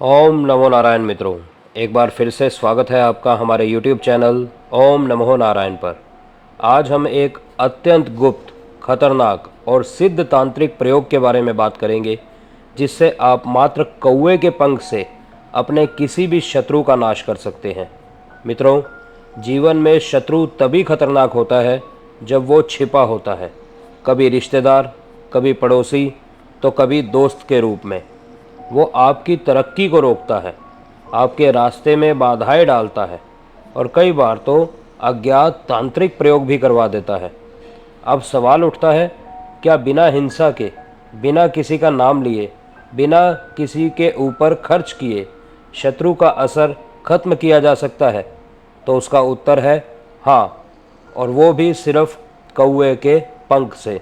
ओम नमो नारायण मित्रों, एक बार फिर से स्वागत है आपका हमारे YouTube चैनल ओम नमो नारायण पर। आज हम एक अत्यंत गुप्त, खतरनाक और सिद्ध तांत्रिक प्रयोग के बारे में बात करेंगे, जिससे आप मात्र कौवे के पंख से अपने किसी भी शत्रु का नाश कर सकते हैं। मित्रों, जीवन में शत्रु तभी खतरनाक होता है जब वो छिपा होता है, कभी रिश्तेदार, कभी पड़ोसी, तो कभी दोस्त के रूप में। वो आपकी तरक्की को रोकता है, आपके रास्ते में बाधाएं डालता है और कई बार तो अज्ञात तांत्रिक प्रयोग भी करवा देता है। अब सवाल उठता है, क्या बिना हिंसा के, बिना किसी का नाम लिए, बिना किसी के ऊपर खर्च किए शत्रु का असर खत्म किया जा सकता है? तो उसका उत्तर है हाँ, और वो भी सिर्फ कौवे के पंख से।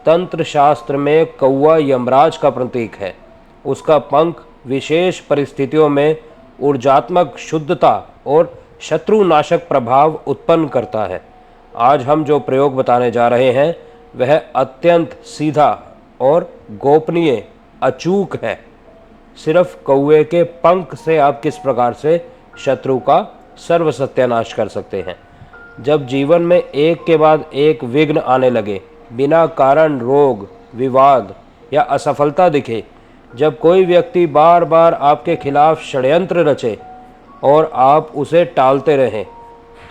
तंत्र शास्त्र में कौवा यमराज का प्रतीक है। उसका पंख विशेष परिस्थितियों में ऊर्जात्मक शुद्धता और शत्रुनाशक प्रभाव उत्पन्न करता है। आज हम जो प्रयोग बताने जा रहे हैं वह अत्यंत सीधा और गोपनीय, अचूक है। सिर्फ कौवे के पंख से आप किस प्रकार से शत्रु का सर्व सत्यानाश कर सकते हैं। जब जीवन में एक के बाद एक विघ्न आने लगे, बिना कारण रोग, विवाद या असफलता दिखे, जब कोई व्यक्ति बार बार आपके खिलाफ षड्यंत्र रचे और आप उसे टालते रहें,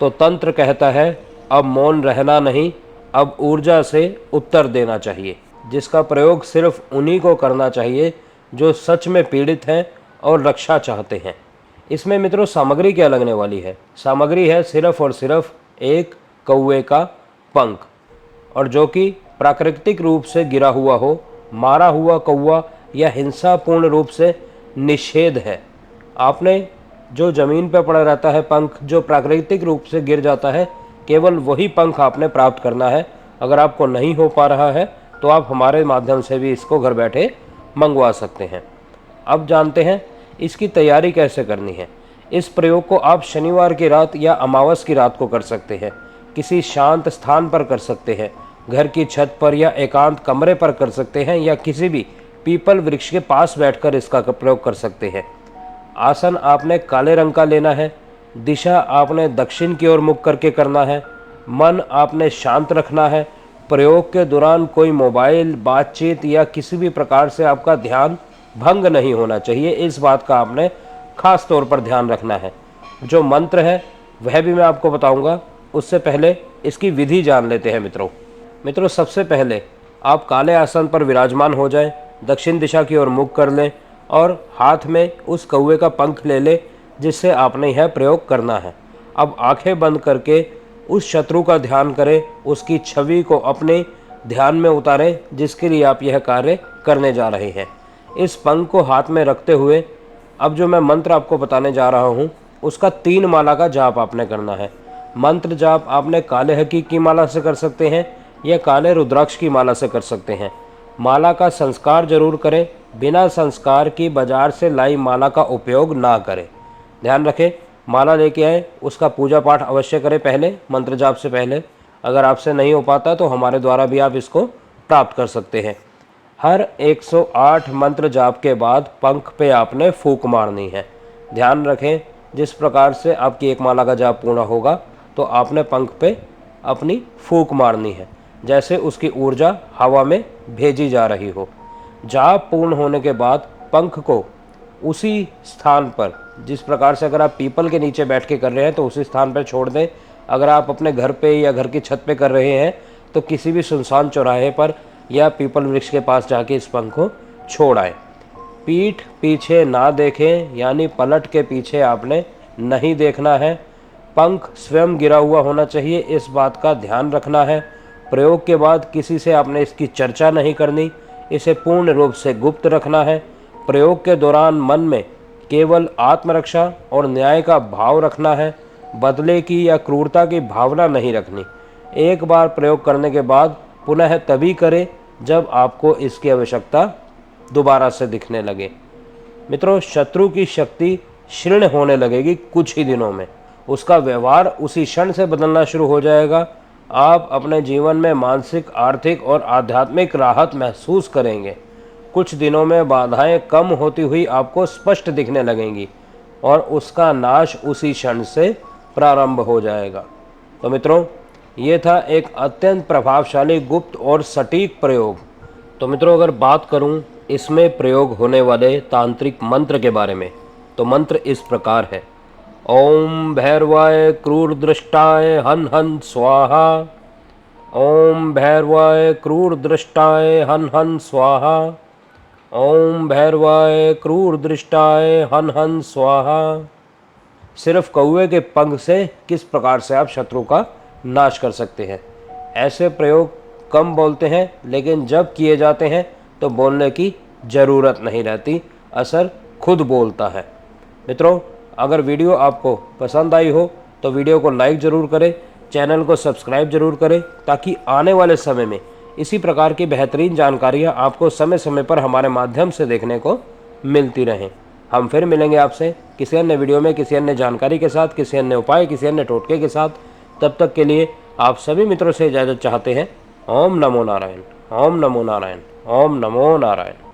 तो तंत्र कहता है अब मौन रहना नहीं, अब ऊर्जा से उत्तर देना चाहिए। जिसका प्रयोग सिर्फ उन्हीं को करना चाहिए जो सच में पीड़ित हैं और रक्षा चाहते हैं। इसमें मित्रों सामग्री क्या लगने वाली है? सामग्री है सिर्फ और सिर्फ एक कौवे का पंख, और जो कि प्राकृतिक रूप से गिरा हुआ हो, मारा हुआ कौवा या हिंसापूर्ण रूप से निषेध है। आपने जो ज़मीन पर पड़ा रहता है पंख, जो प्राकृतिक रूप से गिर जाता है, केवल वही पंख आपने प्राप्त करना है। अगर आपको नहीं हो पा रहा है तो आप हमारे माध्यम से भी इसको घर बैठे मंगवा सकते हैं। अब जानते हैं इसकी तैयारी कैसे करनी है। इस प्रयोग को आप शनिवार की रात या अमावस की रात को कर सकते हैं। किसी शांत स्थान पर कर सकते हैं, घर की छत पर या एकांत कमरे पर कर सकते हैं, या किसी भी पीपल वृक्ष के पास बैठकर इसका प्रयोग कर सकते हैं। आसन आपने काले रंग का लेना है। दिशा आपने दक्षिण की ओर मुख करके करना है। मन आपने शांत रखना है। प्रयोग के दौरान कोई मोबाइल, बातचीत या किसी भी प्रकार से आपका ध्यान भंग नहीं होना चाहिए। इस बात का आपने खास तौर पर ध्यान रखना है। जो मंत्र है वह भी मैं आपको बताऊंगा, उससे पहले इसकी विधि जान लेते हैं। मित्रों सबसे पहले आप काले आसन पर विराजमान हो जाएं, दक्षिण दिशा की ओर मुख कर लें और हाथ में उस कौवे का पंख ले लें जिससे आपने यह प्रयोग करना है। अब आंखें बंद करके उस शत्रु का ध्यान करें, उसकी छवि को अपने ध्यान में उतारें जिसके लिए आप यह कार्य करने जा रहे हैं। इस पंख को हाथ में रखते हुए अब जो मैं मंत्र आपको बताने जा रहा हूँ उसका 3 माला का जाप आपने करना है। मंत्र जाप आपने काले हकीक की माला से कर सकते हैं या काले रुद्राक्ष की माला से कर सकते हैं। माला का संस्कार जरूर करें, बिना संस्कार की बाजार से लाई माला का उपयोग ना करें। ध्यान रखें, माला लेके आए, उसका पूजा पाठ अवश्य करें पहले, मंत्र जाप से पहले। अगर आपसे नहीं हो पाता तो हमारे द्वारा भी आप इसको प्राप्त कर सकते हैं। हर 108 मंत्र जाप के बाद पंख पे आपने फूंक मारनी है। ध्यान रखें, जिस प्रकार से आपकी एक माला का जाप पूर्ण होगा तो आपने पंख पे अपनी फूंक मारनी है, जैसे उसकी ऊर्जा हवा में भेजी जा रही हो। जाप पूर्ण होने के बाद पंख को उसी स्थान पर, जिस प्रकार से अगर आप पीपल के नीचे बैठ के कर रहे हैं तो उसी स्थान पर छोड़ दें। अगर आप अपने घर पे या घर की छत पे कर रहे हैं तो किसी भी सुनसान चौराहे पर या पीपल वृक्ष के पास जाके इस पंख को छोड़ आए। पीठ पीछे ना देखें, यानी पलट के पीछे आपने नहीं देखना है। पंख स्वयं गिरा हुआ होना चाहिए, इस बात का ध्यान रखना है। प्रयोग के बाद किसी से आपने इसकी चर्चा नहीं करनी, इसे पूर्ण रूप से गुप्त रखना है। प्रयोग के दौरान मन में केवल आत्मरक्षा और न्याय का भाव रखना है, बदले की या क्रूरता की भावना नहीं रखनी। एक बार प्रयोग करने के बाद पुनः तभी करें जब आपको इसकी आवश्यकता दोबारा से दिखने लगे। मित्रों, शत्रु की शक्ति क्षीण होने लगेगी कुछ ही दिनों में। उसका व्यवहार उसी क्षण से बदलना शुरू हो जाएगा। आप अपने जीवन में मानसिक, आर्थिक और आध्यात्मिक राहत महसूस करेंगे। कुछ दिनों में बाधाएं कम होती हुई आपको स्पष्ट दिखने लगेंगी और उसका नाश उसी क्षण से प्रारंभ हो जाएगा। तो मित्रों, ये था एक अत्यंत प्रभावशाली गुप्त और सटीक प्रयोग। तो मित्रों, अगर बात करूं इसमें प्रयोग होने वाले तांत्रिक मंत्र के बारे में, तो मंत्र इस प्रकार है। ओम भैरवाय क्रूर दृष्टाय हन हन स्वाहा। ओम भैरवाय क्रूर दृष्टाय हन हन स्वाहा। ओम भैरवाय क्रूर दृष्टाय हन हन स्वाहा। सिर्फ कौवे के पंख से किस प्रकार से आप शत्रु का नाश कर सकते हैं। ऐसे प्रयोग कम बोलते हैं, लेकिन जब किए जाते हैं तो बोलने की ज़रूरत नहीं रहती, असर खुद बोलता है। मित्रों, अगर वीडियो आपको पसंद आई हो तो वीडियो को लाइक ज़रूर करें, चैनल को सब्सक्राइब ज़रूर करें, ताकि आने वाले समय में इसी प्रकार की बेहतरीन जानकारियाँ आपको समय समय पर हमारे माध्यम से देखने को मिलती रहें। हम फिर मिलेंगे आपसे किसी अन्य वीडियो में, किसी अन्य जानकारी के साथ, किसी अन्य उपाय, किसी अन्य टोटके के साथ। तब तक के लिए आप सभी मित्रों से इजाज़त चाहते हैं। ओम नमो नारायण। ओम नमो नारायण। ओम नमो नारायण।